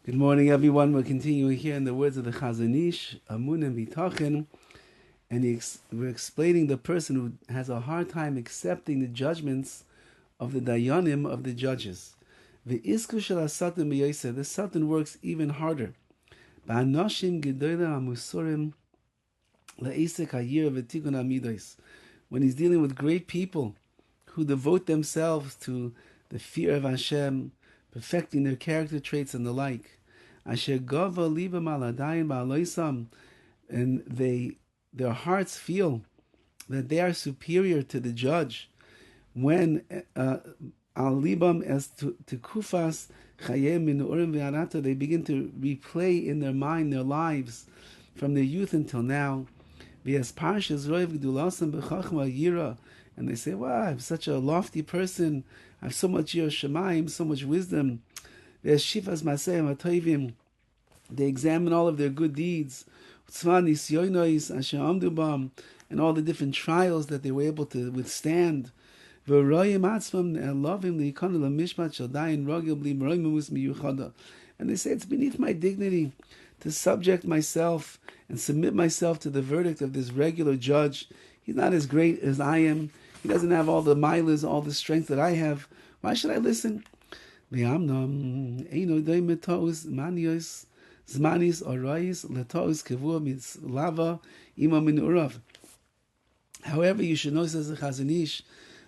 Good morning, everyone. We're continuing here in the words of the Chazon Ish, EMUNAH and Bitachon, and we're explaining the person who has a hard time accepting the judgments of the Dayanim, of the judges. The Isku shel HaSatan b'Yoseh, the Satan works even harder. Ba'anoshim gedolah hamusorim le'isek hayir v'tikun hamidos. When he's dealing with great people who devote themselves to the fear of Hashem, perfecting their character traits and the like. Asher gava libam aladayim ba'aloisam, and their hearts feel that they are superior to the judge. When al libam as to kufas chayim min urim ve'arata, they begin to replay in their mind their lives from their youth until now. V'as parshas roiv gdulasam b'chachma yira, and they say, wow, I'm such a lofty person, I have so much yira shemayim, so much wisdom. They examine all of their good deeds, and all the different trials that they were able to withstand. And they say, it's beneath my dignity to subject myself and submit myself to the verdict of this regular judge. He's not as great as I am. He doesn't have all the milas, all the strength that I have. Why should I listen? However, you should know, says the Chazon Ish,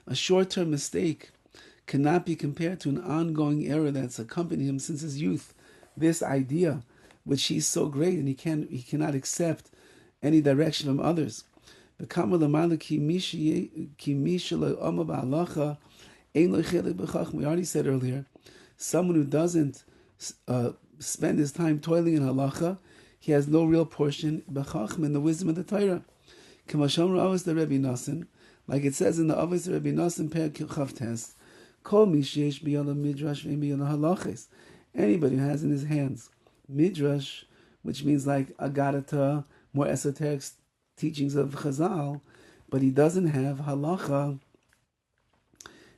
a short-term mistake cannot be compared to an ongoing error that's accompanied him since his youth. This idea, which he's so great and he cannot accept any direction from others. We already said earlier, someone who doesn't spend his time toiling in halacha, he has no real portion in the wisdom of the Torah. The Rabbi Nassim, like it says in the Avos Rabbi Nassim Per Chav Tes, Kol Mishesh B'Yada Midrash V'B'Yada Halachos. Anybody who has in his hands Midrash, which means like Agadata, more esoteric teachings of Chazal, but he doesn't have halacha.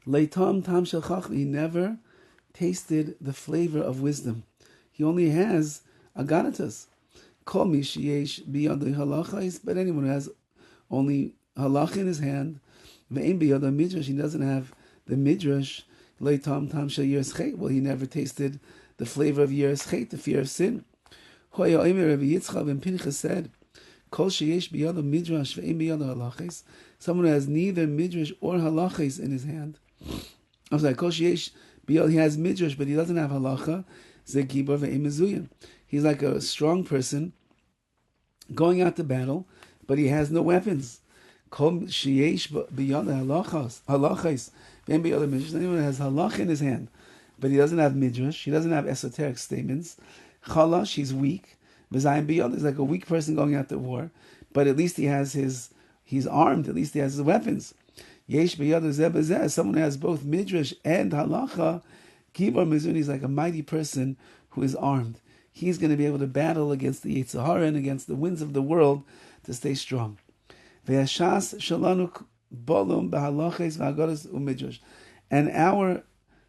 Leitam tam shel chachma, he never tasted the flavor of wisdom. He only has agadatas. Kol mi sheyesh biyadei halachos, but anyone who has only halacha in his hand, ve'ein biyadei midrash, he doesn't have the midrash. Leitam tam shel yeres chet, well, he never tasted the flavor of yeres chet, the fear of sin. Hoya omer Rabbi Yitzchak ben Pinchas said, Kol sheyesh biyadei midrash ve'ein biyadei halachos, someone who has neither midrash or halachos in his hand. I'm sorry, Kol sheyesh, he has midrash, but he doesn't have halacha. Zegibar ve'ein mezuyin. He's like a strong person going out to battle, but he has no weapons. Kol sheyesh biyad halachos ve'ein biyad midrash. Anyone has halacha in his hand, but he doesn't have midrash. He doesn't have esoteric statements. Chalash, he's weak. V'zayin biyad is like a weak person going out to war, but at least he's armed. At least he has his weapons. Yesh b'yad zeh b'zeh. Someone who has both midrash and halacha, Gibar Mizuni, is like a mighty person who is armed. He's going to be able to battle against the Yetzer Hara and against the winds of the world to stay strong. Ve'ashas shalanu bolum b'halachos v'agadas u'midrash. And our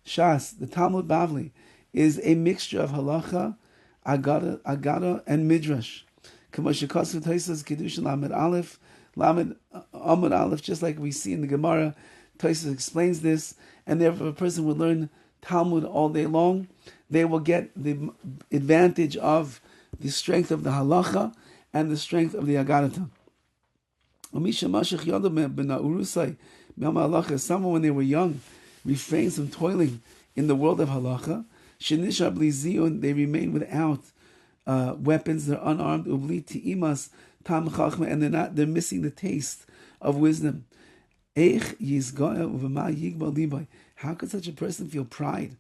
Shas, the Talmud Bavli, is a mixture of halacha, agada, and midrash. Kamashikasu Taisas Kedushin Lamed Aleph, Lamed Amud Aleph, just like we see in the Gemara. Taisas explains this, and therefore a person would learn Talmud all day long, they will get the advantage of the strength of the halacha and the strength of the agadata. Someone when they were young refrains from toiling in the world of halacha. They remain without weapons, they're unarmed, and they're missing the taste of wisdom. How could such a person feel pride?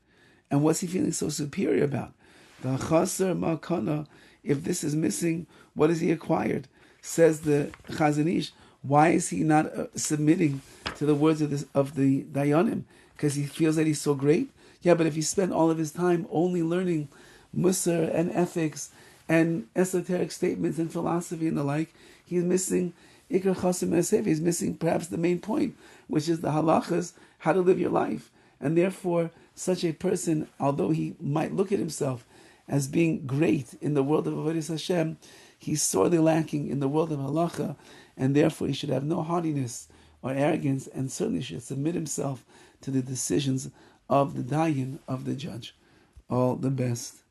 And what's he feeling so superior about? The chaser makana, if this is missing, what has he acquired? Says the Chazon Ish, why is he not submitting to the words of the Dayanim? Because he feels that he's so great? Yeah, but if he spent all of his time only learning Musar and ethics and esoteric statements and philosophy and the like, he's missing Ikar Chasim Esef. He's missing perhaps the main point, which is the halachas, how to live your life. And therefore, such a person, although he might look at himself as being great in the world of Avodas Hashem, he's sorely lacking in the world of halacha, and therefore he should have no haughtiness or arrogance, and certainly should submit himself to the decisions of the dayan, of the judge. All the best.